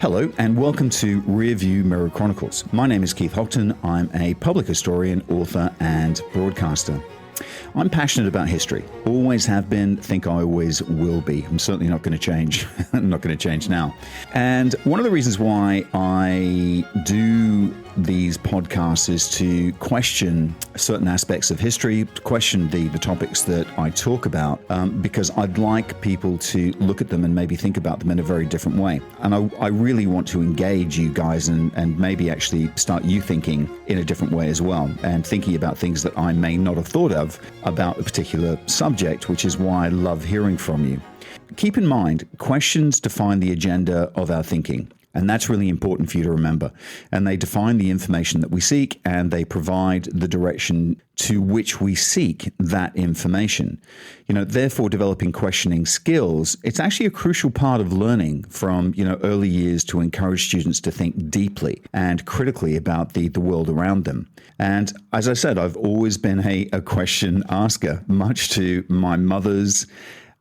Hello and welcome to Rearview Mirror Chronicles. My name is Keith Houghton. I'm a public historian, author, and broadcaster. I'm passionate about history. Always have been, think I always will be. I'm certainly not going to change. I'm not going to change now. And one of the reasons why I do these podcasts is to question certain aspects of history, to question the topics that I talk about, because I'd like people to look at them and maybe think about them in a very different way. And I really want to engage you guys and maybe actually start you thinking in a different way as well, and thinking about things that I may not have thought of about a particular subject, which is why I love hearing from you. Keep in mind, questions define the agenda of our thinking. And that's really important for you to remember. And they define the information that we seek, and they provide the direction to which we seek that information. Therefore, developing questioning skills, it's actually a crucial part of learning from, early years to encourage students to think deeply and critically about the world around them. And as I said, I've always been a question asker, much to my mother's,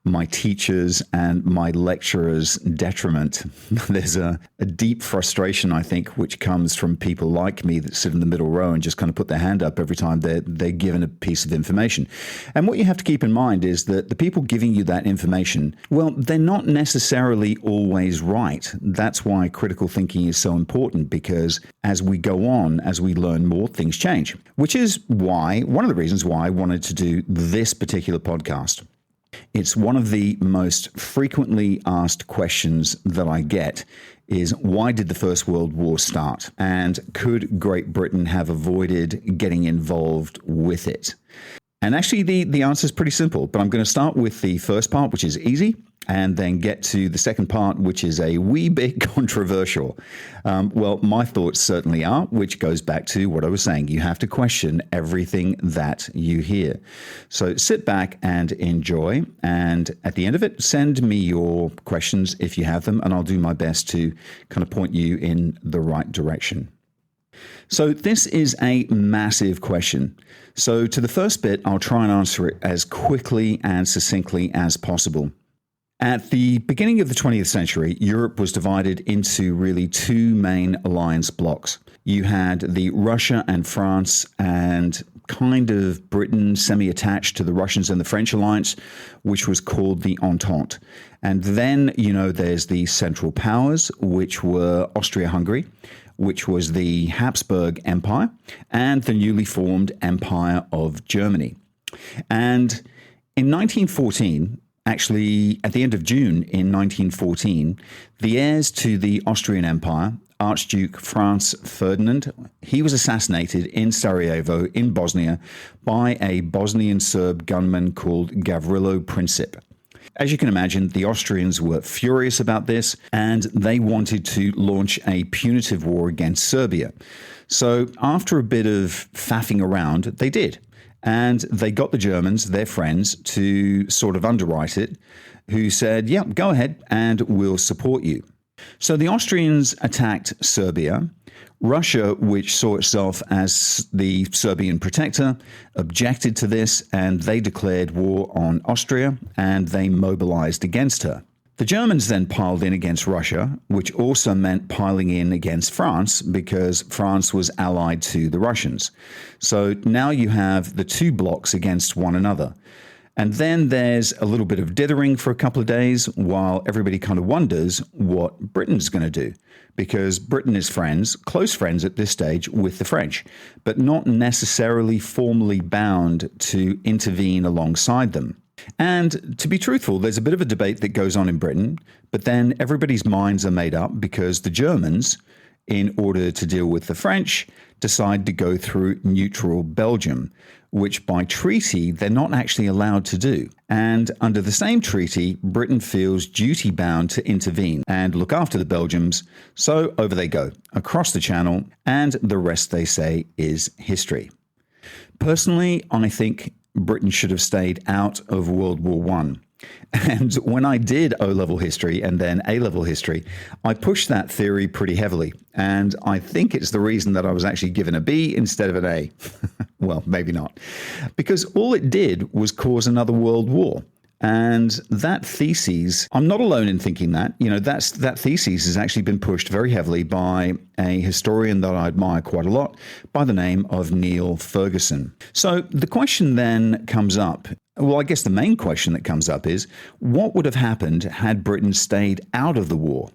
my teachers, and my lecturers' detriment. There's a deep frustration, I think, which comes from people like me that sit in the middle row and just kind of put their hand up every time they're given a piece of information. And what you have to keep in mind is that the people giving you that information, well, they're not necessarily always right. That's why critical thinking is so important, because as we go on, as we learn more, things change, which is why, one of the reasons why I wanted to do this particular podcast. It's one of the most frequently asked questions that I get is, why did the First World War start? And could Great Britain have avoided getting involved with it? And actually, the answer is pretty simple, but I'm going to start with the first part, which is easy, and then get to the second part, which is a wee bit controversial. Well, my thoughts certainly are, which goes back to what I was saying. You have to question everything that you hear. So sit back and enjoy. And at the end of it, send me your questions if you have them, and I'll do my best to kind of point you in the right direction. So this is a massive question. So to the first bit, I'll try and answer it as quickly and succinctly as possible. At the beginning of the 20th century, Europe was divided into really two main alliance blocks. You had the Russia and France and kind of Britain semi-attached to the Russians and the French alliance, which was called the Entente. And then, there's the Central Powers, which were Austria-Hungary, which was the Habsburg Empire, and the newly formed Empire of Germany. And in 1914, actually, at the end of June in 1914, the heirs to the Austrian Empire, Archduke Franz Ferdinand, he was assassinated in Sarajevo in Bosnia by a Bosnian Serb gunman called Gavrilo Princip. As you can imagine, the Austrians were furious about this, and they wanted to launch a punitive war against Serbia. So after a bit of faffing around, they did. And they got the Germans, their friends, to sort of underwrite it, who said, yeah, go ahead and we'll support you. So the Austrians attacked Serbia. Russia, which saw itself as the Serbian protector, objected to this, and they declared war on Austria, and they mobilized against her. The Germans then piled in against Russia, which also meant piling in against France, because France was allied to the Russians. So now you have the two blocks against one another. And then there's a little bit of dithering for a couple of days while everybody kind of wonders what Britain's going to do, because Britain is close friends at this stage with the French, but not necessarily formally bound to intervene alongside them. And to be truthful, there's a bit of a debate that goes on in Britain, but then everybody's minds are made up because the Germans, in order to deal with the French, decide to go through neutral Belgium, which by treaty they're not actually allowed to do. And under the same treaty, Britain feels duty-bound to intervene and look after the Belgians. So over they go, across the channel, and the rest, they say, is history. Personally, I think Britain should have stayed out of World War I. And when I did O-level history and then A-level history, I pushed that theory pretty heavily. And I think it's the reason that I was actually given a B instead of an A. Well, maybe not. Because all it did was cause another world war. And that thesis, I'm not alone in thinking that. That thesis has actually been pushed very heavily by a historian that I admire quite a lot by the name of Neil Ferguson. So the question then comes up. Well, I guess the main question that comes up is, what would have happened had Britain stayed out of the war?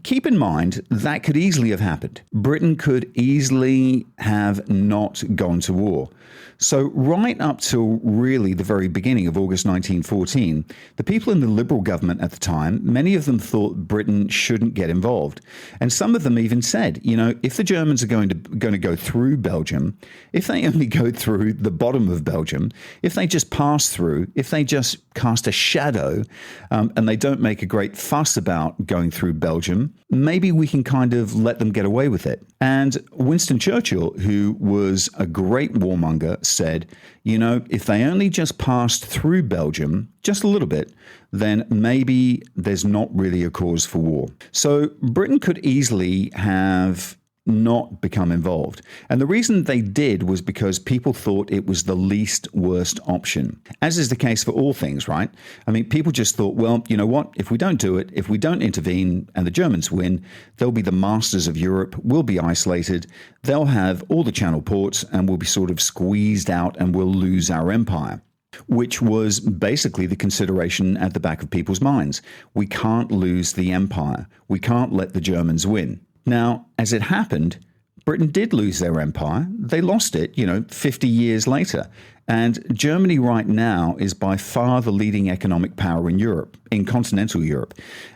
Keep in mind, that could easily have happened. Britain could easily have not gone to war. So right up till really the very beginning of August 1914, the people in the Liberal government at the time, many of them thought Britain shouldn't get involved. And some of them even said, if the Germans are going to go through Belgium, if they only go through the bottom of Belgium, if they just pass through, if they just cast a shadow, and they don't make a great fuss about going through Belgium, maybe we can kind of let them get away with it. And Winston Churchill, who was a great warmonger, said, if they only just passed through Belgium, just a little bit, then maybe there's not really a cause for war. So Britain could easily have not become involved. And the reason they did was because people thought it was the least worst option, as is the case for all things, right? I mean, people just thought, well, you know what? If we don't do it, if we don't intervene and the Germans win, they'll be the masters of Europe, we'll be isolated, they'll have all the channel ports and we'll be sort of squeezed out and we'll lose our empire. Which was basically the consideration at the back of people's minds. We can't lose the empire. We can't let the Germans win. Now, as it happened, Britain did lose their empire. They lost it, 50 years later. And Germany right now is by far the leading economic power in Europe, in continental Europe.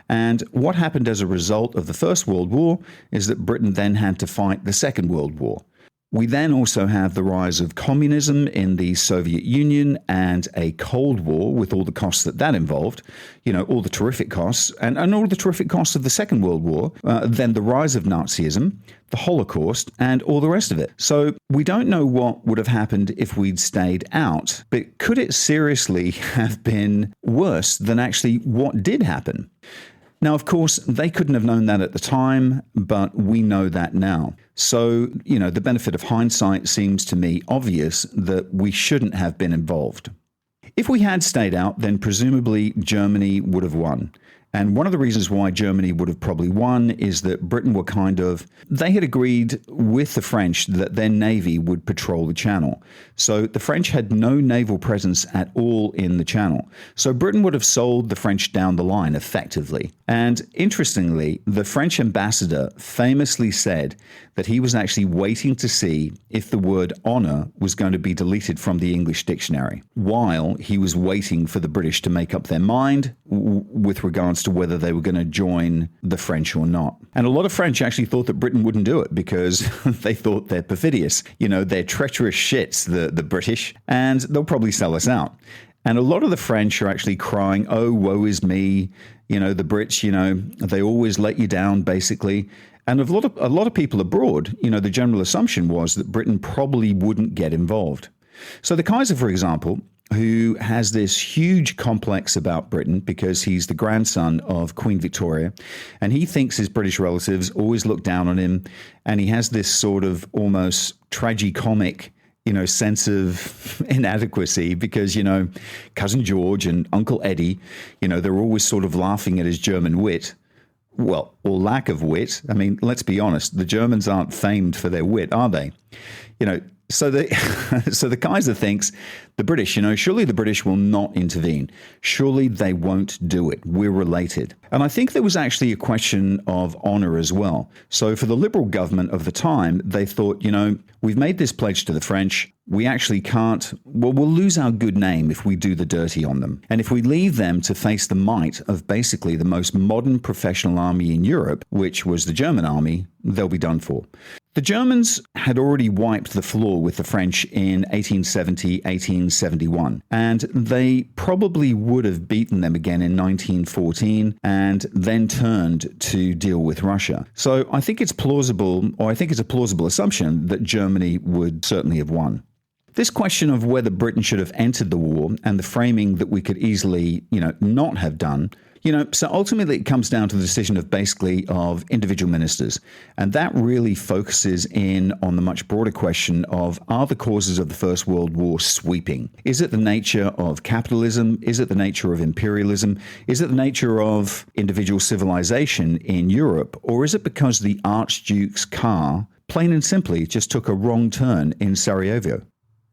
And what happened as a result of the First World War is that Britain then had to fight the Second World War. We then also have the rise of communism in the Soviet Union and a Cold War with all the costs that involved, all the terrific costs and all the terrific costs of the Second World War, then the rise of Nazism, the Holocaust, and all the rest of it. So we don't know what would have happened if we'd stayed out, but could it seriously have been worse than actually what did happen? Now, of course, they couldn't have known that at the time, but we know that now. So, the benefit of hindsight seems to me obvious that we shouldn't have been involved. If we had stayed out, then presumably Germany would have won. And one of the reasons why Germany would have probably won is that Britain were they had agreed with the French that their navy would patrol the Channel. So the French had no naval presence at all in the Channel. So Britain would have sold the French down the line effectively. And interestingly, the French ambassador famously said that he was actually waiting to see if the word honor was going to be deleted from the English dictionary, while he was waiting for the British to make up their mind with regards to whether they were going to join the French or not. And a lot of French actually thought that Britain wouldn't do it because they thought they're perfidious. They're treacherous shits, the British, and they'll probably sell us out. And a lot of the French are actually crying, oh, woe is me. The Brits, they always let you down, basically. And a lot of people abroad, the general assumption was that Britain probably wouldn't get involved. So the Kaiser, for example, who has this huge complex about Britain because he's the grandson of Queen Victoria, and he thinks his British relatives always look down on him, and he has this sort of almost tragicomic sense of inadequacy because, Cousin George and Uncle Eddie, they're always sort of laughing at his German wit. Well, or lack of wit. I mean, let's be honest, the Germans aren't famed for their wit, are they? So the Kaiser thinks the British, surely the British will not intervene. Surely they won't do it. We're related. And I think there was actually a question of honor as well. So for the Liberal government of the time, they thought, we've made this pledge to the French. We actually can't, we'll lose our good name if we do the dirty on them. And if we leave them to face the might of basically the most modern professional army in Europe, which was the German army, they'll be done for. The Germans had already wiped the floor with the French in 1870, 1871, and they probably would have beaten them again in 1914 and then turned to deal with Russia. So I think it's plausible, or I think it's a plausible assumption that Germany would certainly have won. This question of whether Britain should have entered the war and the framing that we could easily, not have done, So ultimately it comes down to the decision of individual ministers. And that really focuses in on the much broader question of, are the causes of the First World War sweeping? Is it the nature of capitalism? Is it the nature of imperialism? Is it the nature of individual civilization in Europe? Or is it because the Archduke's car, plain and simply, just took a wrong turn in Sarajevo?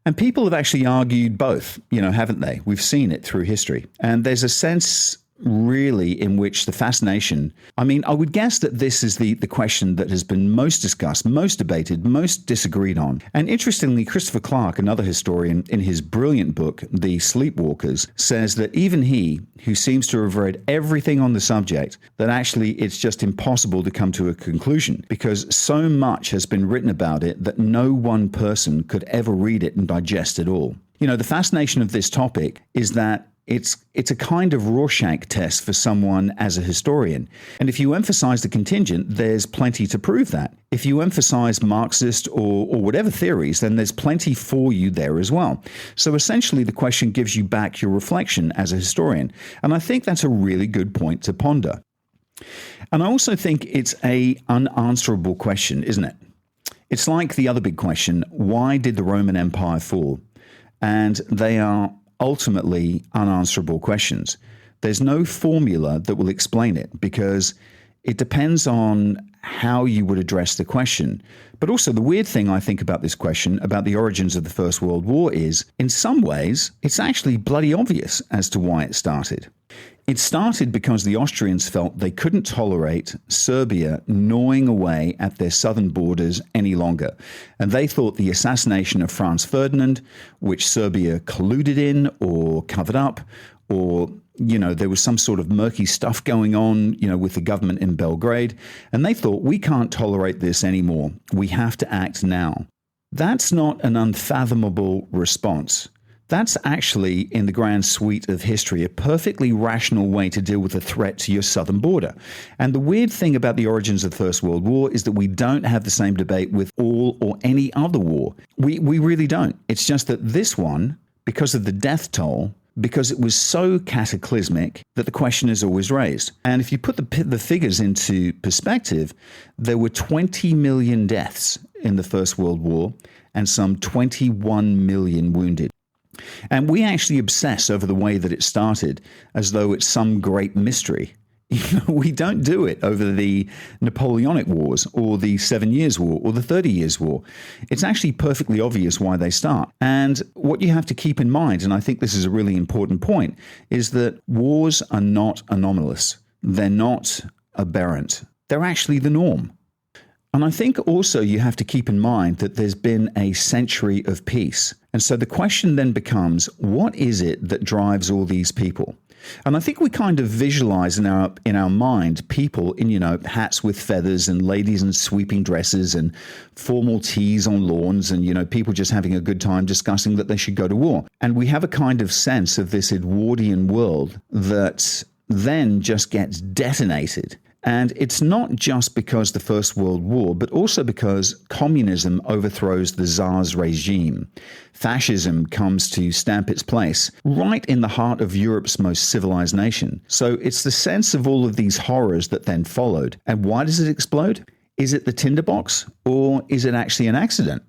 And people have actually argued both, haven't they? We've seen it through history. And there's a sense really in which the fascination, I would guess that this is the question that has been most discussed, most debated, most disagreed on. And interestingly, Christopher Clark, another historian, in his brilliant book, The Sleepwalkers, says that even he, who seems to have read everything on the subject, that actually it's just impossible to come to a conclusion because so much has been written about it that no one person could ever read it and digest it all. The fascination of this topic is that it's a kind of Rorschach test for someone as a historian. And if you emphasize the contingent, there's plenty to prove that. If you emphasize Marxist or whatever theories, then there's plenty for you there as well. So essentially, the question gives you back your reflection as a historian. And I think that's a really good point to ponder. And I also think it's an unanswerable question, isn't it? It's like the other big question, why did the Roman Empire fall? And they are ultimately unanswerable questions. There's no formula that will explain it because it depends on how you would address the question. But also the weird thing I think about this question, about the origins of the First World War, is in some ways it's actually bloody obvious as to why it started. It started because the Austrians felt they couldn't tolerate Serbia gnawing away at their southern borders any longer. And they thought the assassination of Franz Ferdinand, which Serbia colluded in or covered up, or, there was some sort of murky stuff going on, with the government in Belgrade. And they thought, we can't tolerate this anymore. We have to act now. That's not an unfathomable response. That's actually, in the grand suite of history, a perfectly rational way to deal with a threat to your southern border. And the weird thing about the origins of the First World War is that we don't have the same debate with all or any other war. We really don't. It's just that this one, because of the death toll, because it was so cataclysmic, that the question is always raised. And if you put the figures into perspective, there were 20 million deaths in the First World War and some 21 million wounded. And we actually obsess over the way that it started as though it's some great mystery. We don't do it over the Napoleonic Wars or the 7 Years' War or the 30 Years' War. It's actually perfectly obvious why they start. And what you have to keep in mind, and I think this is a really important point, is that wars are not anomalous. They're not aberrant. They're actually the norm. And I think also you have to keep in mind that there's been a century of peace. And so the question then becomes, what is it that drives all these people? And I think we kind of visualize in our mind people in, hats with feathers and ladies in sweeping dresses and formal teas on lawns and, people just having a good time discussing that they should go to war. And we have a kind of sense of this Edwardian world that then just gets detonated. And it's not just because the First World War, but also because communism overthrows the Tsar's regime. Fascism comes to stamp its place right in the heart of Europe's most civilized nation. So it's the sense of all of these horrors that then followed. And why does it explode? Is it the tinderbox or is it actually an accident?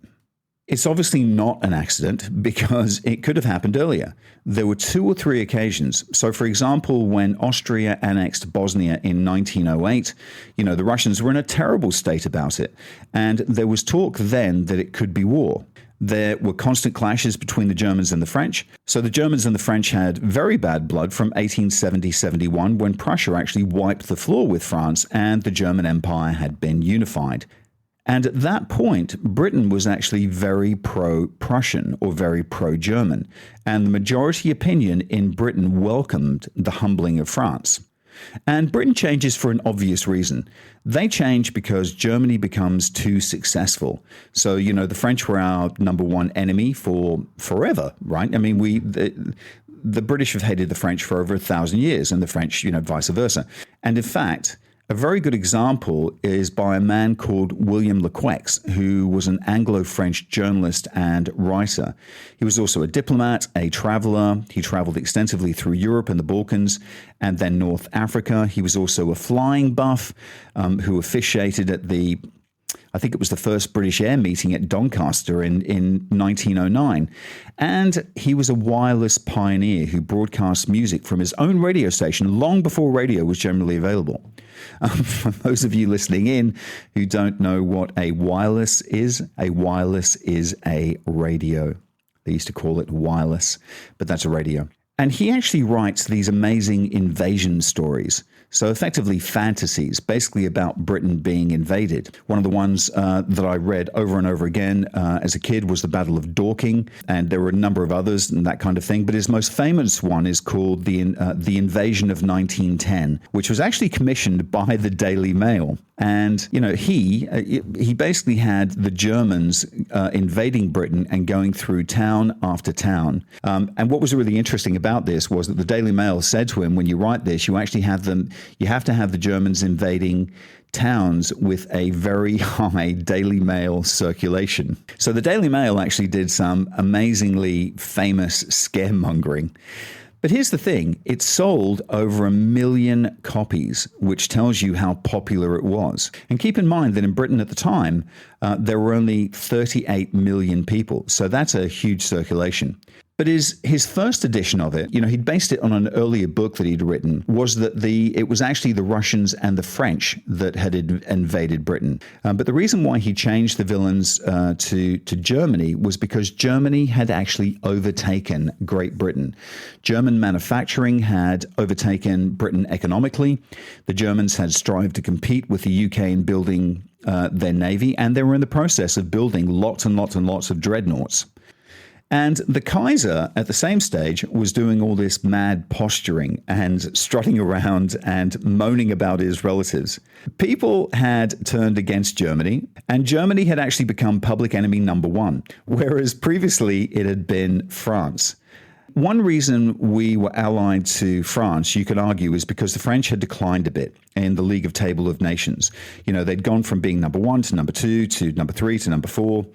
It's obviously not an accident because it could have happened earlier. There were 2 or 3 occasions. So, for example, when Austria annexed Bosnia in 1908, the Russians were in a terrible state about it. And there was talk then that it could be war. There were constant clashes between the Germans and the French. So the Germans and the French had very bad blood from 1870-71 when Prussia actually wiped the floor with France and the German Empire had been unified. And at that point, Britain was actually very pro-Prussian or very pro-German. And the majority opinion in Britain welcomed the humbling of France. And Britain changes for an obvious reason. They change because Germany becomes too successful. So, the French were our number one enemy for forever, right? I mean, the British have hated the French for over 1,000 years and the French, vice versa. And in fact, A very good example is by a man called William Lequex, who was an Anglo-French journalist and writer. He was also a diplomat, a traveler. He traveled extensively through Europe and the Balkans and then North Africa. He was also a flying buff who officiated at I think it was the first British Air meeting at Doncaster in 1909. And he was a wireless pioneer who broadcast music from his own radio station long before radio was generally available. For those of you listening in who don't know what a wireless is a radio. They used to call it wireless, but that's a radio. And he actually writes these amazing invasion stories. So effectively fantasies, basically about Britain being invaded. One of the ones that I read over and over again as a kid was the Battle of Dorking, and there were a number of others and that kind of thing. But his most famous one is called the Invasion of 1910, which was actually commissioned by the Daily Mail. And, you know, he basically had the Germans invading Britain and going through town after town. And what was really interesting about this was that the Daily Mail said to him, when you write this, you have to have the Germans invading towns with a very high Daily Mail circulation. So the Daily Mail actually did some amazingly famous scaremongering. But here's the thing, it sold over 1 million copies, which tells you how popular it was. And keep in mind that in Britain at the time, there were only 38 million people. So that's a huge circulation. But his first edition of it, you know, he'd based it on an earlier book that he'd written, was that it was actually the Russians and the French that had invaded Britain. But the reason why he changed the villains to Germany was because Germany had actually overtaken Great Britain. German manufacturing had overtaken Britain economically. The Germans had strived to compete with the UK in building their navy, and they were in the process of building lots and lots and lots of dreadnoughts. And the Kaiser, at the same stage, was doing all this mad posturing and strutting around and moaning about his relatives. People had turned against Germany, and Germany had actually become public enemy number one, whereas previously it had been France. One reason we were allied to France, you could argue, is because the French had declined a bit in the League of Table of Nations. You know, they'd gone from being number one to number two to number three to number four,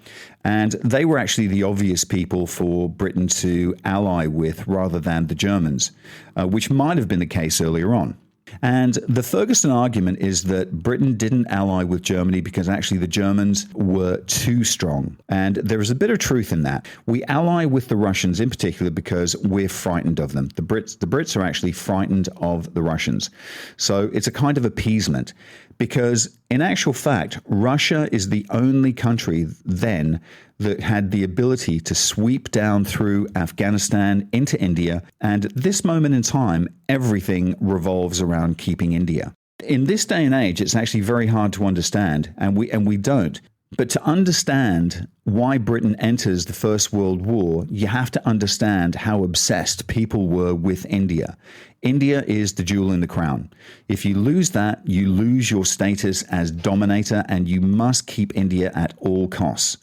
and they were actually the obvious people for Britain to ally with rather than the Germans, which might have been the case earlier on. And the Ferguson argument is that Britain didn't ally with Germany because actually the Germans were too strong. And there is a bit of truth in that. We ally with the Russians in particular because we're frightened of them. The Brits are actually frightened of the Russians. So it's a kind of appeasement because in actual fact, Russia is the only country then that had the ability to sweep down through Afghanistan into India. And at this moment in time, everything revolves around keeping India. In this day and age, it's actually very hard to understand, and we don't. But to understand why Britain enters the First World War, you have to understand how obsessed people were with India. India is the jewel in the crown. If you lose that, you lose your status as dominator, and you must keep India at all costs.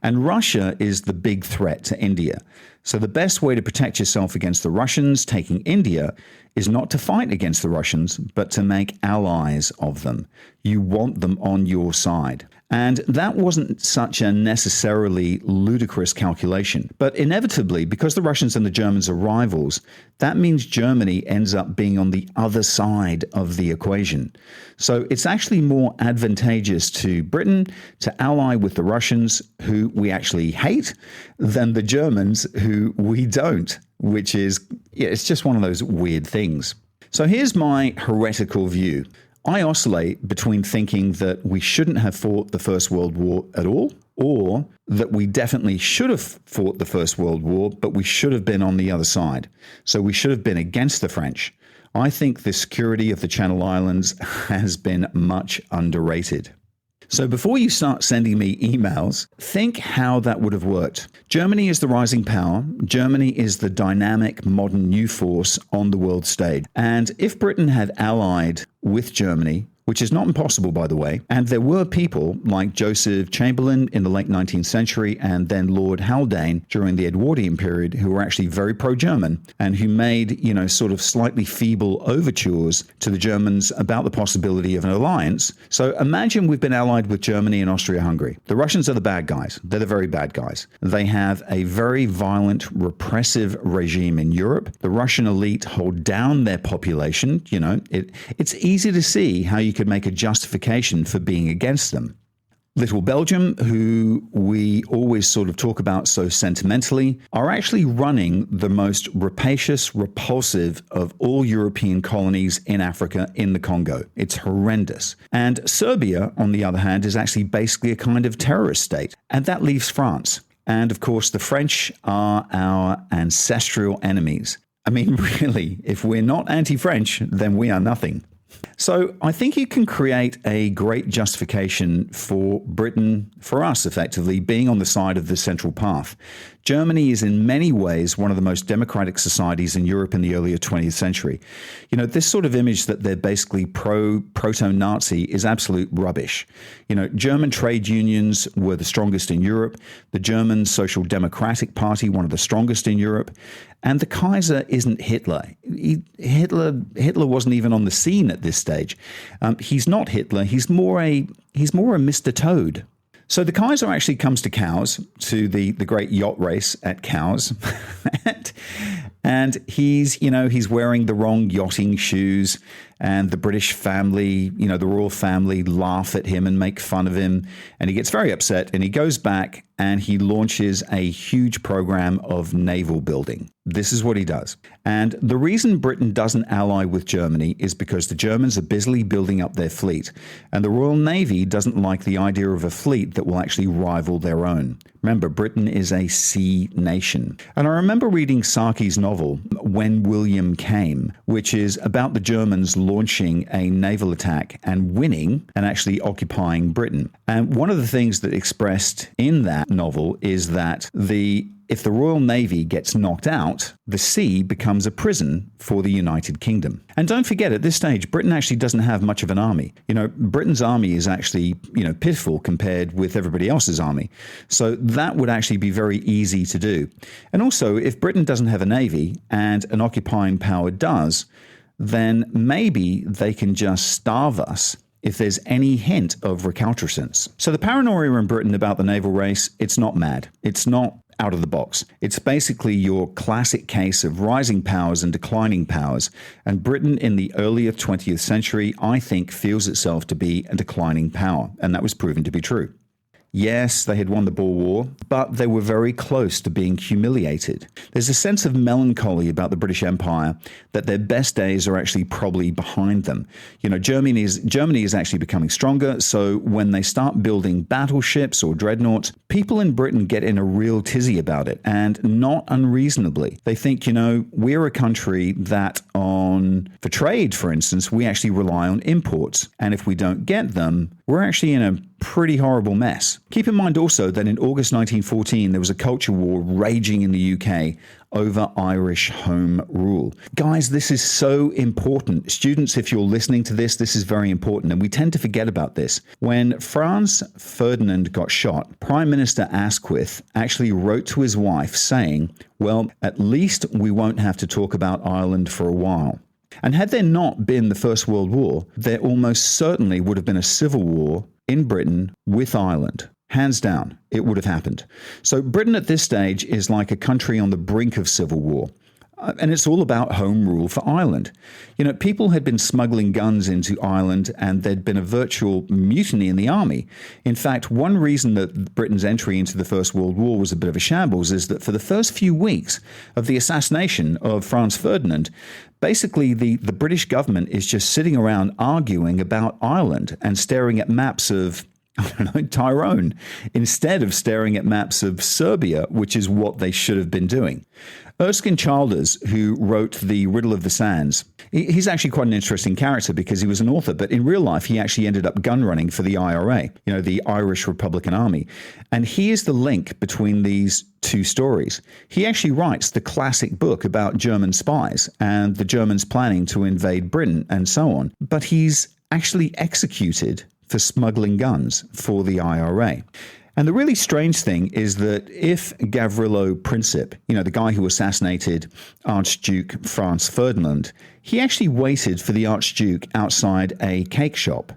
And Russia is the big threat to India. So the best way to protect yourself against the Russians taking India is not to fight against the Russians, but to make allies of them. You want them on your side. And that wasn't such a necessarily ludicrous calculation. But inevitably, because the Russians and the Germans are rivals, that means Germany ends up being on the other side of the equation. So it's actually more advantageous to Britain to ally with the Russians, who we actually hate, than the Germans, who we don't, which is, it's just one of those weird things. So here's my heretical view. I oscillate between thinking that we shouldn't have fought the First World War at all, or that we definitely should have fought the First World War, but we should have been on the other side. So we should have been against the French. I think the security of the Channel Islands has been much underrated. So before you start sending me emails, think how that would have worked. Germany is the rising power. Germany is the dynamic modern new force on the world stage. And if Britain had allied with Germany, which is not impossible, by the way. And there were people like Joseph Chamberlain in the late 19th century and then Lord Haldane during the Edwardian period who were actually very pro-German and who made, sort of slightly feeble overtures to the Germans about the possibility of an alliance. So imagine we've been allied with Germany and Austria-Hungary. The Russians are the bad guys. They're the very bad guys. They have a very violent, repressive regime in Europe. The Russian elite hold down their population. It's easy to see how you could make a justification for being against them. Little Belgium, who we always sort of talk about so sentimentally, are actually running the most rapacious, repulsive of all European colonies in Africa in the Congo. It's horrendous. And Serbia, on the other hand, is actually basically a kind of terrorist state. And that leaves France. And of course, the French are our ancestral enemies. I mean, really, if we're not anti-French, then we are nothing. So I think you can create a great justification for Britain, for us effectively, being on the side of the Central Path. Germany is in many ways one of the most democratic societies in Europe in the earlier 20th century. This sort of image that they're basically proto-Nazi is absolute rubbish. German trade unions were the strongest in Europe, the German Social Democratic Party, one of the strongest in Europe, and the Kaiser isn't Hitler. Hitler wasn't even on the scene at this stage. He's not Hitler. He's more a Mr. Toad. So the Kaiser actually comes to Cowes, to the great yacht race at Cowes, and he's wearing the wrong yachting shoes, and the British family, the royal family, laugh at him and make fun of him, and he gets very upset, and he goes back and he launches a huge program of naval building. This is what he does. And the reason Britain doesn't ally with Germany is because the Germans are busily building up their fleet, and the Royal Navy doesn't like the idea of a fleet that will actually rival their own. Remember, Britain is a sea nation. And I remember reading Saki's novel, When William Came, which is about the Germans launching a naval attack and winning and actually occupying Britain. And one of the things that expressed in that novel is that if the Royal Navy gets knocked out, the sea becomes a prison for the United Kingdom. And don't forget, at this stage, Britain actually doesn't have much of an army. Britain's army is actually, pitiful compared with everybody else's army. So that would actually be very easy to do. And also, if Britain doesn't have a navy and an occupying power does, then maybe they can just starve us if there's any hint of recalcitrance. So the paranoia in Britain about the naval race, it's not mad. It's not out of the box. It's basically your classic case of rising powers and declining powers. And Britain in the earlier 20th century, I think, feels itself to be a declining power. And that was proven to be true. Yes, they had won the Boer War, but they were very close to being humiliated. There's a sense of melancholy about the British Empire that their best days are actually probably behind them. Germany is actually becoming stronger, so when they start building battleships or dreadnoughts, people in Britain get in a real tizzy about it, and not unreasonably. They think, we're a country that for trade, for instance, we actually rely on imports, and if we don't get them, we're actually in a pretty horrible mess. Keep in mind also that in August 1914, there was a culture war raging in the UK over Irish Home Rule. Guys, this is so important. Students, if you're listening to this is very important, and we tend to forget about this. When Franz Ferdinand got shot, Prime Minister Asquith actually wrote to his wife saying, well, at least we won't have to talk about Ireland for a while. And had there not been the First World War, there almost certainly would have been a civil war in Britain with Ireland. Hands down, it would have happened. So Britain at this stage is like a country on the brink of civil war. And it's all about home rule for Ireland. People had been smuggling guns into Ireland, and there'd been a virtual mutiny in the army. In fact, one reason that Britain's entry into the First World War was a bit of a shambles is that for the first few weeks of the assassination of Franz Ferdinand, basically the British government is just sitting around arguing about Ireland and staring at maps of Tyrone, instead of staring at maps of Serbia, which is what they should have been doing. Erskine Childers, who wrote The Riddle of the Sands, he's actually quite an interesting character because he was an author, but in real life, he actually ended up gun running for the IRA, the Irish Republican Army. And he is the link between these two stories. He actually writes the classic book about German spies and the Germans planning to invade Britain and so on. But he's actually executed for smuggling guns for the IRA. And the really strange thing is that if Gavrilo Princip, the guy who assassinated Archduke Franz Ferdinand, he actually waited for the Archduke outside a cake shop.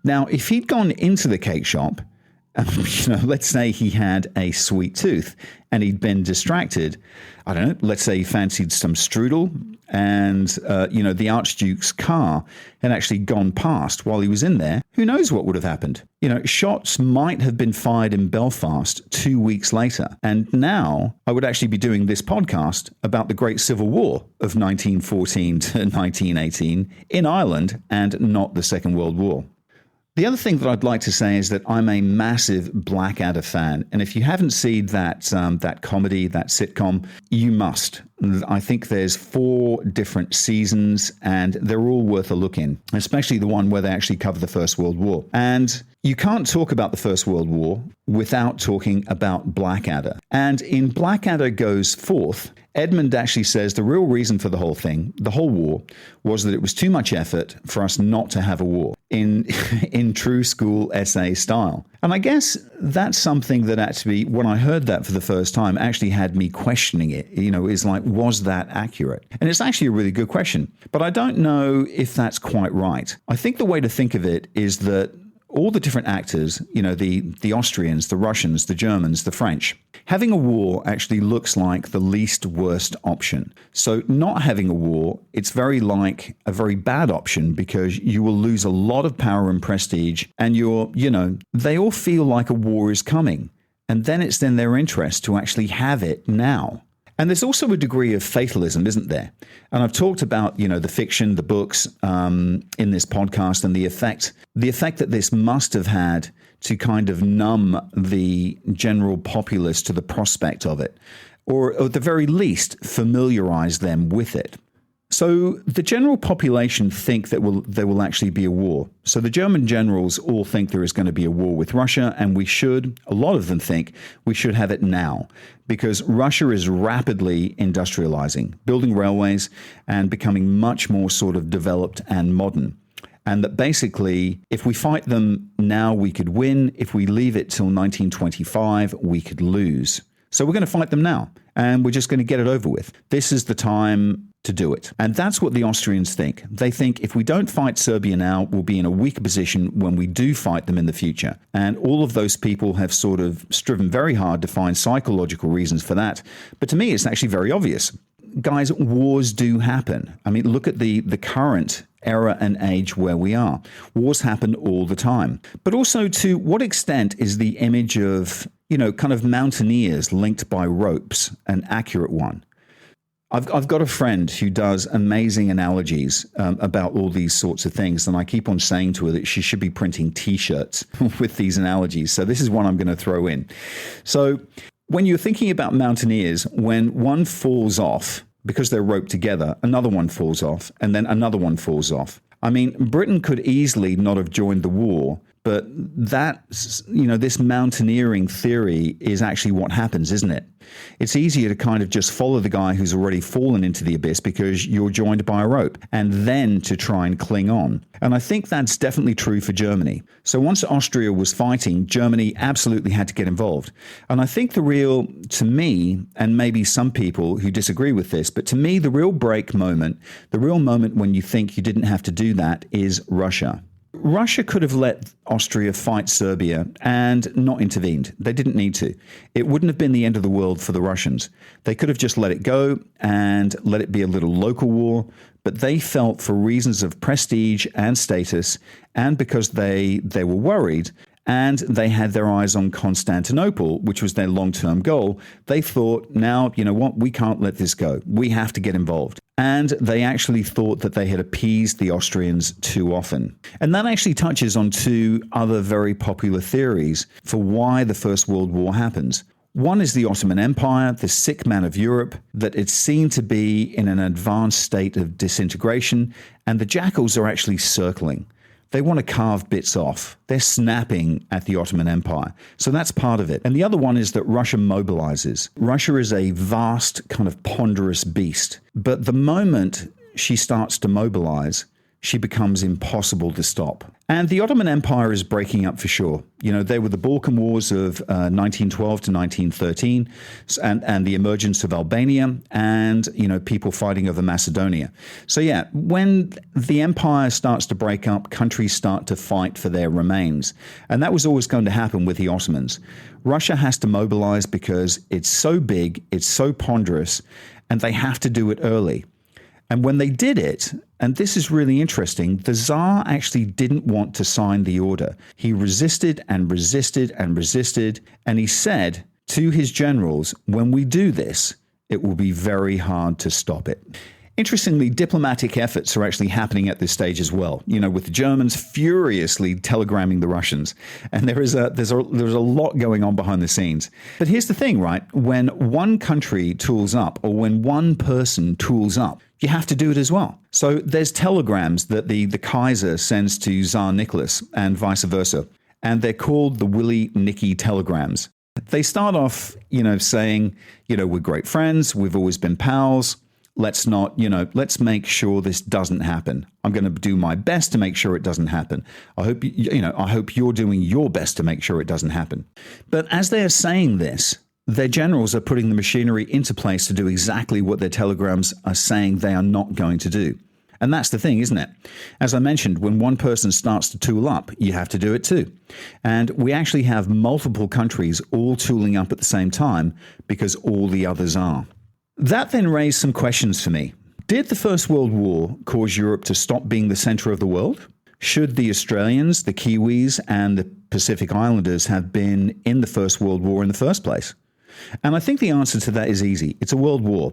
Now, if he'd gone into the cake shop, let's say he had a sweet tooth and he'd been distracted. I don't know, let's say he fancied some strudel and, the Archduke's car had actually gone past while he was in there. Who knows what would have happened? Shots might have been fired in Belfast 2 weeks later. And now I would actually be doing this podcast about the Great Civil War of 1914 to 1918 in Ireland and not the Second World War. The other thing that I'd like to say is that I'm a massive Blackadder fan. And if you haven't seen that comedy, that sitcom, you must. I think there's 4 different seasons and they're all worth a look in, especially the one where they actually cover the First World War. And you can't talk about the First World War without talking about Blackadder. And in Blackadder Goes Forth, Edmund actually says the real reason for the whole thing, the whole war, was that it was too much effort for us not to have a war in true school essay style. And I guess that's something that actually, when I heard that for the first time, actually had me questioning it. Is like, was that accurate? And it's actually a really good question. But I don't know if that's quite right. I think the way to think of it is that all the different actors, the Austrians, the Russians, the Germans, the French, having a war actually looks like the least worst option. So not having a war, it's very like a very bad option because you will lose a lot of power and prestige and they all feel like a war is coming. And then it's in their interest to actually have it now. And there's also a degree of fatalism, isn't there? And I've talked about, the fiction, the books in this podcast and the effect that this must have had to kind of numb the general populace to the prospect of it, or at the very least, familiarize them with it. So the general population think that there will actually be a war. So the German generals all think there is going to be a war with Russia, and a lot of them think we should have it now, because Russia is rapidly industrializing, building railways, and becoming much more sort of developed and modern. And that basically, if we fight them now, we could win. If we leave it till 1925, we could lose. So we're going to fight them now, and we're just going to get it over with. This is the time to do it. And that's what the Austrians think. They think if we don't fight Serbia now, we'll be in a weaker position when we do fight them in the future. And all of those people have sort of striven very hard to find psychological reasons for that. But to me, it's actually very obvious. Guys, wars do happen. I mean, look at the current era and age where we are. Wars happen all the time. But also, to what extent is the image of, kind of mountaineers linked by ropes an accurate one? I've got a friend who does amazing analogies about all these sorts of things, and I keep on saying to her that she should be printing T-shirts with these analogies. So this is one I'm going to throw in. So when you're thinking about mountaineers, when one falls off because they're roped together, another one falls off, and then another one falls off. I mean, Britain could easily not have joined the war, but this mountaineering theory is actually what happens, isn't it? It's easier to kind of just follow the guy who's already fallen into the abyss because you're joined by a rope, and then to try and cling on. And I think that's definitely true for Germany. So once Austria was fighting, Germany absolutely had to get involved. And I think to me, and maybe some people who disagree with this, but to me, the real break moment, the real moment when you think you didn't have to do that is Russia. Russia could have let Austria fight Serbia and not intervened. They didn't need to. It wouldn't have been the end of the world for the Russians. They could have just let it go and let it be a little local war, but they felt for reasons of prestige and status, and because they were worried, and they had their eyes on Constantinople, which was their long-term goal, they thought, now, you know what, we can't let this go. We have to get involved. And they actually thought that they had appeased the Austrians too often. And that actually touches on two other very popular theories for why the First World War happens. One is the Ottoman Empire, the sick man of Europe, that it's seen to be in an advanced state of disintegration, and the jackals are actually circling. They want to carve bits off. They're snapping at the Ottoman Empire. So that's part of it. And the other one is that Russia mobilizes. Russia is a vast, kind of ponderous beast. But the moment she starts to mobilize, she becomes impossible to stop. And the Ottoman Empire is breaking up for sure. They were the Balkan Wars of 1912 to 1913 and the emergence of Albania and, people fighting over Macedonia. So, yeah, when the empire starts to break up, countries start to fight for their remains. And that was always going to happen with the Ottomans. Russia has to mobilize because it's so big, it's so ponderous, and they have to do it early. And when they did it, and this is really interesting, the Tsar actually didn't want to sign the order. He resisted and resisted and resisted, and he said to his generals, when we do this, it will be very hard to stop it. Interestingly, diplomatic efforts are actually happening at this stage as well, with the Germans furiously telegramming the Russians. And there's a lot going on behind the scenes. But here's the thing, right? When one country tools up or when one person tools up, you have to do it as well. So there's telegrams that the Kaiser sends to Tsar Nicholas and vice versa. And they're called the Willy Nicky telegrams. They start off, saying, we're great friends. We've always been pals. Let's make sure this doesn't happen. I'm going to do my best to make sure it doesn't happen. I hope you're doing your best to make sure it doesn't happen. But as they are saying this, their generals are putting the machinery into place to do exactly what their telegrams are saying they are not going to do. And that's the thing, isn't it? As I mentioned, when one person starts to tool up, you have to do it too. And we actually have multiple countries all tooling up at the same time because all the others are. That then raised some questions for me. Did the First World War cause Europe to stop being the center of the world? Should the Australians, the Kiwis, and the Pacific Islanders have been in the First World War in the first place? And I think the answer to that is easy. It's a world war.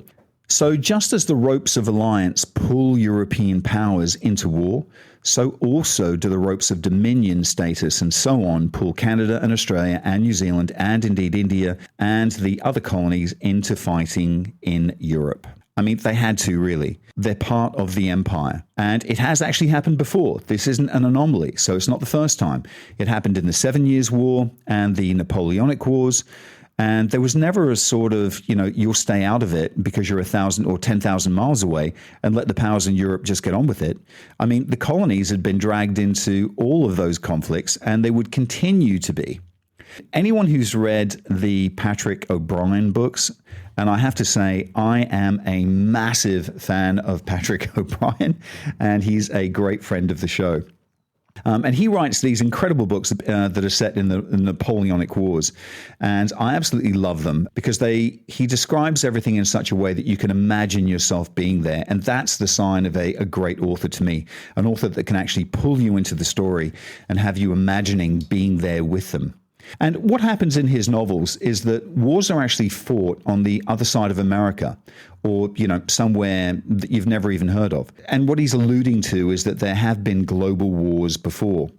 So just as the ropes of alliance pull European powers into war, so also do the ropes of dominion status and so on pull Canada and Australia and New Zealand and indeed India and the other colonies into fighting in Europe. I mean, they had to, really. They're part of the empire. And it has actually happened before. This isn't an anomaly, so it's not the first time. It happened in the 7 Years' War and the Napoleonic Wars. And there was never a sort of, you'll stay out of it because you're 1,000 or 10,000 miles away and let the powers in Europe just get on with it. I mean, the colonies had been dragged into all of those conflicts and they would continue to be. Anyone who's read the Patrick O'Brien books, and I have to say, I am a massive fan of Patrick O'Brien, and he's a great friend of the show. And he writes these incredible books that are set in the Napoleonic Wars. And I absolutely love them because he describes everything in such a way that you can imagine yourself being there. And that's the sign of a great author to me, an author that can actually pull you into the story and have you imagining being there with them. And what happens in his novels is that wars are actually fought on the other side of America or, somewhere that you've never even heard of. And what he's alluding to is that there have been global wars before.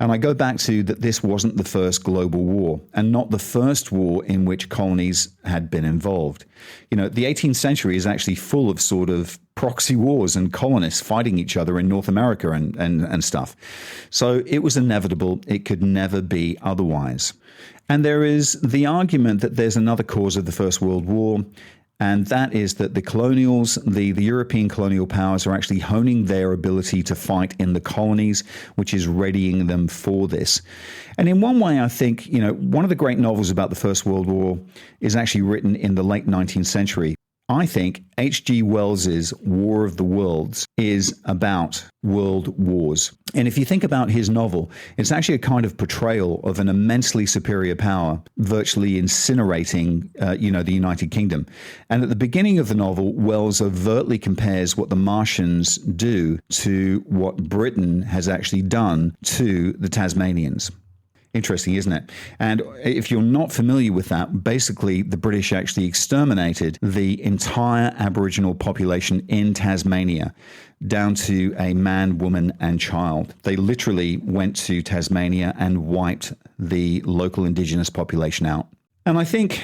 And I go back to that this wasn't the first global war and not the first war in which colonies had been involved. The 18th century is actually full of sort of proxy wars and colonists fighting each other in North America and stuff. So it was inevitable. It could never be otherwise. And there is the argument that there's another cause of the First World War, and that is that the colonials, the European colonial powers are actually honing their ability to fight in the colonies, which is readying them for this. And in one way, I think, one of the great novels about the First World War is actually written in the late 19th century. I think H.G. Wells's War of the Worlds is about world wars. And if you think about his novel, it's actually a kind of portrayal of an immensely superior power virtually incinerating, the United Kingdom. And at the beginning of the novel, Wells overtly compares what the Martians do to what Britain has actually done to the Tasmanians. Interesting, isn't it? And if you're not familiar with that, basically the British actually exterminated the entire Aboriginal population in Tasmania down to a man, woman, and child. They literally went to Tasmania and wiped the local indigenous population out. And I think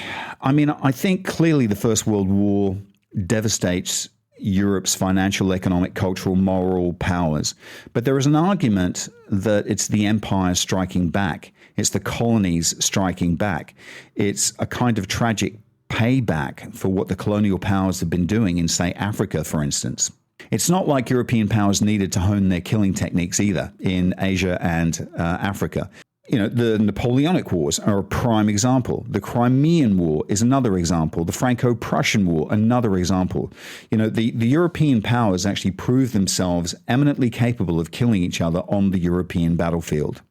clearly the First World War devastates Europe's financial, economic, cultural, moral powers. But there is an argument that it's the empire striking back. It's the colonies striking back. It's a kind of tragic payback for what the colonial powers have been doing in, say, Africa, for instance. It's not like European powers needed to hone their killing techniques either in Asia and Africa. The Napoleonic Wars are a prime example. The Crimean War is another example. The Franco-Prussian War, another example. The European powers actually proved themselves eminently capable of killing each other on the European battlefield.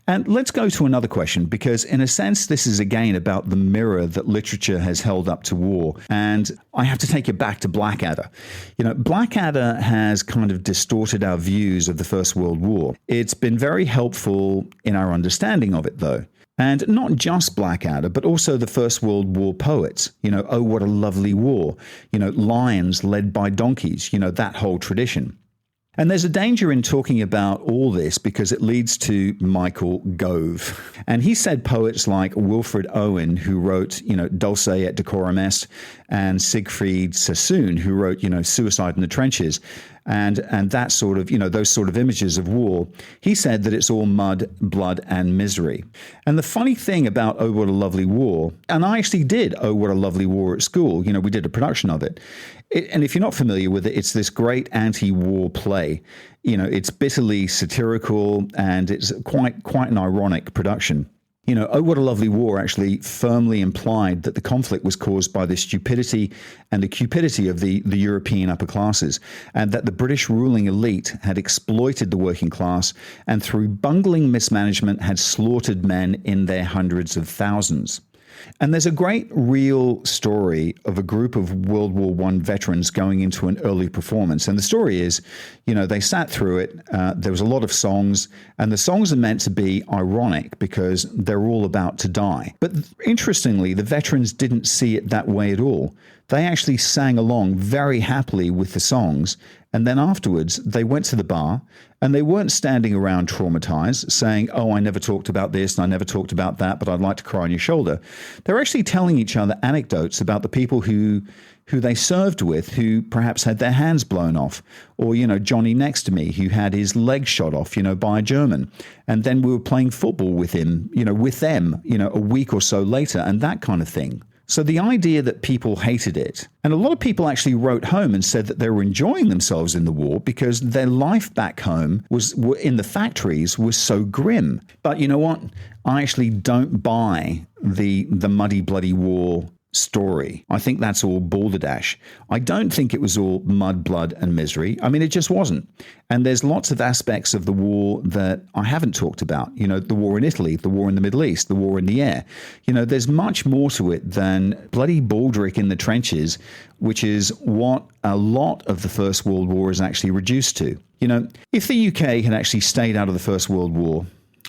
And let's go to another question, because in a sense, this is again about the mirror that literature has held up to war. And I have to take you back to Blackadder. Blackadder has kind of distorted our views of the First World War. It's been very helpful in our understanding of it, though. And not just Blackadder, but also the First World War poets. Oh, what a lovely war. Lions led by donkeys, that whole tradition. And there's a danger in talking about all this because it leads to Michael Gove. And he said poets like Wilfred Owen, who wrote, Dulce et Decorum Est, and Siegfried Sassoon, who wrote, Suicide in the Trenches, and that sort of, those sort of images of war. He said that it's all mud, blood, and misery. And the funny thing about Oh, What a Lovely War, and I actually did Oh, What a Lovely War at school. We did a production of it. And if you're not familiar with it, it's this great anti-war play. It's bitterly satirical and it's quite an ironic production. Oh, What a Lovely War actually firmly implied that the conflict was caused by the stupidity and the cupidity of the European upper classes, and that the British ruling elite had exploited the working class and through bungling mismanagement had slaughtered men in their hundreds of thousands. And there's a great real story of a group of World War I veterans going into an early performance. And the story is, they sat through it. There was a lot of songs, and the songs are meant to be ironic because they're all about to die. But interestingly, the veterans didn't see it that way at all. They actually sang along very happily with the songs. And then afterwards, they went to the bar and they weren't standing around traumatized saying, oh, I never talked about this and I never talked about that, but I'd like to cry on your shoulder. They're actually telling each other anecdotes about the people who they served with, who perhaps had their hands blown off, or, Johnny next to me, who had his leg shot off, by a German. And then we were playing football with him, with them, a week or so later, and that kind of thing. So the idea that people hated it, and a lot of people actually wrote home and said that they were enjoying themselves in the war because their life back home in the factories was so grim. But you know what? I actually don't buy the muddy, bloody war story. I think that's all balderdash. I don't think it was all mud, blood, and misery. I mean, it just wasn't. And there's lots of aspects of the war that I haven't talked about. The war in Italy, the war in the Middle East, the war in the air. There's much more to it than bloody baldric in the trenches, which is what a lot of the First World War is actually reduced to. If the UK had actually stayed out of the First World War,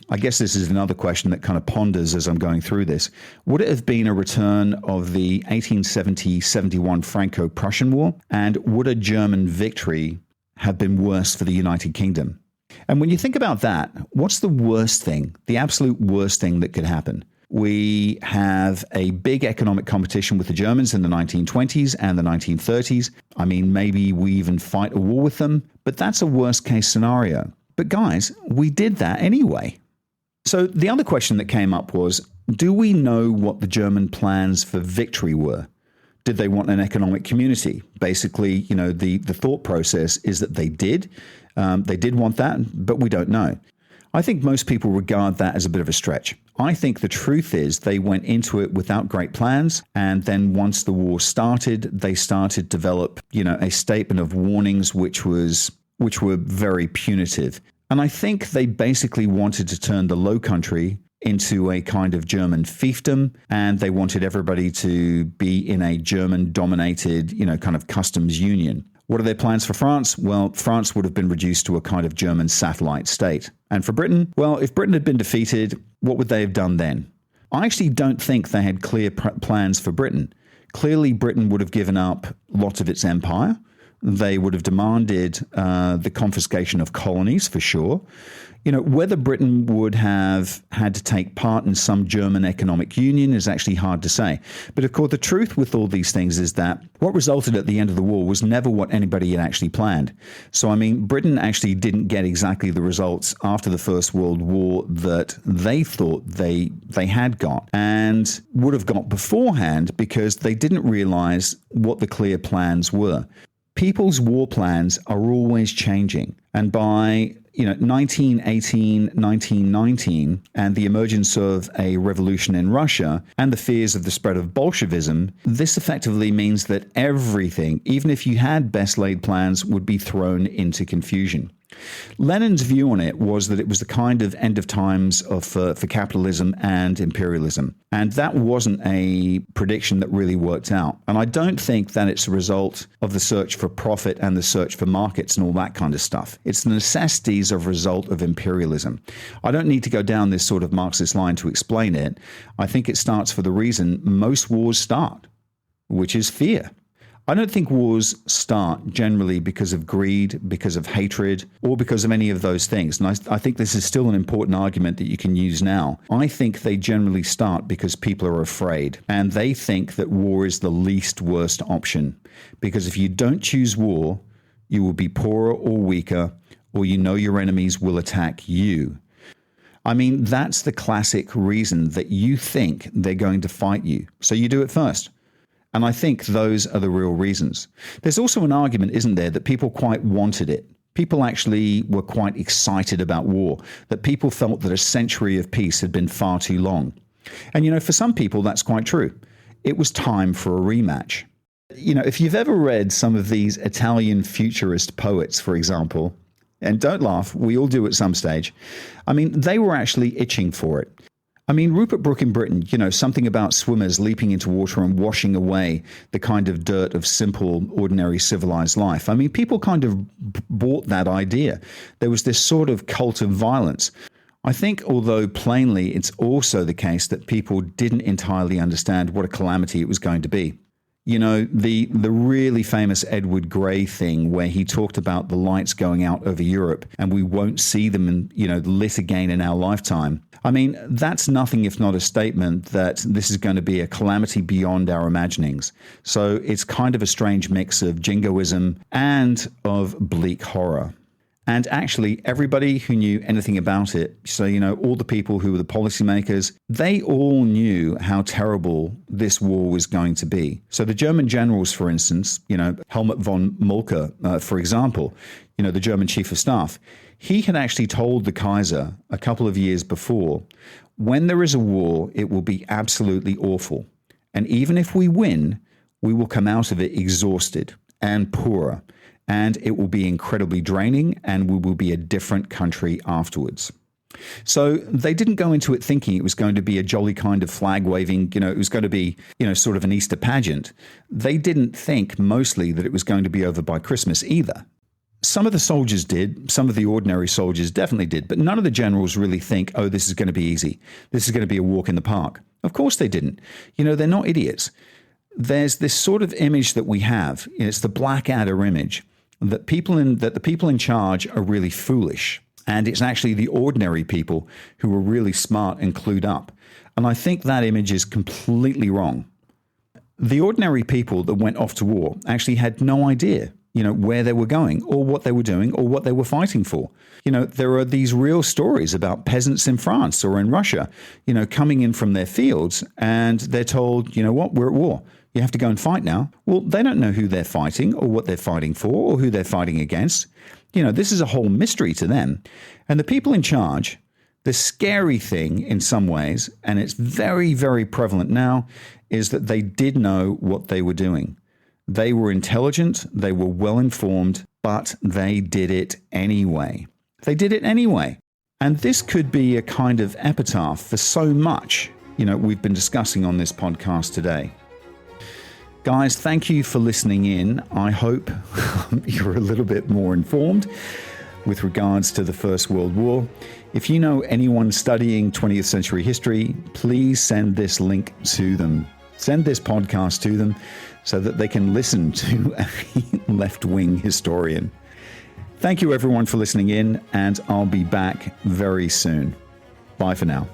I guess this is another question that kind of ponders as I'm going through this. Would it have been a return of the 1870-71 Franco-Prussian War? And would a German victory have been worse for the United Kingdom? And when you think about that, what's the worst thing, the absolute worst thing that could happen? We have a big economic competition with the Germans in the 1920s and the 1930s. I mean, maybe we even fight a war with them, but that's a worst case scenario. But guys, we did that anyway. So the other question that came up was, do we know what the German plans for victory were? Did they want an economic community? Basically, the thought process is that they did. They did want that, but we don't know. I think most people regard that as a bit of a stretch. I think the truth is they went into it without great plans. And then once the war started, they started to develop, a statement of warnings, which were very punitive. And I think they basically wanted to turn the Low Country into a kind of German fiefdom, and they wanted everybody to be in a German-dominated, kind of customs union. What are their plans for France? Well, France would have been reduced to a kind of German satellite state. And for Britain? Well, if Britain had been defeated, what would they have done then? I actually don't think they had clear plans for Britain. Clearly, Britain would have given up lots of its empire. They would have demanded the confiscation of colonies, for sure. Whether Britain would have had to take part in some German economic union is actually hard to say. But of course, the truth with all these things is that what resulted at the end of the war was never what anybody had actually planned. So, I mean, Britain actually didn't get exactly the results after the First World War that they thought they had got and would have got beforehand because they didn't realize what the clear plans were. people's war plans are always changing. And by 1918, 1919, and the emergence of a revolution in Russia and the fears of the spread of Bolshevism, this effectively means that everything, even if you had best laid plans, would be thrown into confusion. Lenin's view on it was that it was the kind of end of times for capitalism and imperialism. And that wasn't a prediction that really worked out. And I don't think that it's a result of the search for profit and the search for markets and all that kind of stuff. It's the necessities of a result of imperialism. I don't need to go down this sort of Marxist line to explain it. I think it starts for the reason most wars start, which is fear. I don't think wars start generally because of greed, because of hatred, or because of any of those things. And I think this is still an important argument that you can use now. I think they generally start because people are afraid, and they think that war is the least worst option. Because if you don't choose war, you will be poorer or weaker, or your enemies will attack you. I mean, that's the classic reason that you think they're going to fight you. So you do it first. And I think those are the real reasons. There's also an argument, isn't there, that people quite wanted it. People actually were quite excited about war, that people felt that a century of peace had been far too long. And, for some people, that's quite true. It was time for a rematch. If you've ever read some of these Italian futurist poets, for example, and don't laugh, we all do at some stage, they were actually itching for it. Rupert Brooke in Britain, something about swimmers leaping into water and washing away the kind of dirt of simple, ordinary, civilized life. People kind of bought that idea. There was this sort of cult of violence. I think, although plainly it's also the case that people didn't entirely understand what a calamity it was going to be. The really famous Edward Grey thing where he talked about the lights going out over Europe and we won't see them lit again in our lifetime. That's nothing if not a statement that this is going to be a calamity beyond our imaginings. So it's kind of a strange mix of jingoism and of bleak horror. And actually, everybody who knew anything about it, so, all the people who were the policymakers, they all knew how terrible this war was going to be. So the German generals, for instance, Helmut von Moltke, for example, the German chief of staff, he had actually told the Kaiser a couple of years before, when there is a war, it will be absolutely awful. And even if we win, we will come out of it exhausted and poorer. And it will be incredibly draining, and we will be a different country afterwards. So they didn't go into it thinking it was going to be a jolly kind of flag waving, it was going to be, sort of an Easter pageant. They didn't think mostly that it was going to be over by Christmas either. Some of the soldiers did, some of the ordinary soldiers definitely did, but none of the generals really think, oh, this is going to be easy. This is going to be a walk in the park. Of course they didn't. They're not idiots. There's this sort of image that we have, it's the Blackadder image, that the people in charge are really foolish. And it's actually the ordinary people who are really smart and clued up. And I think that image is completely wrong. The ordinary people that went off to war actually had no idea, where they were going or what they were doing or what they were fighting for. There are these real stories about peasants in France or in Russia, coming in from their fields and they're told, we're at war. You have to go and fight now. Well, they don't know who they're fighting or what they're fighting for or who they're fighting against. This is a whole mystery to them. And the people in charge, the scary thing in some ways, and it's very, very prevalent now, is that they did know what they were doing. They were intelligent, they were well informed, but they did it anyway. They did it anyway. And this could be a kind of epitaph for so much, we've been discussing on this podcast today. Guys, thank you for listening in. I hope you're a little bit more informed with regards to the First World War. If you know anyone studying 20th century history, please send this link to them. Send this podcast to them so that they can listen to a left-wing historian. Thank you everyone for listening in, and I'll be back very soon. Bye for now.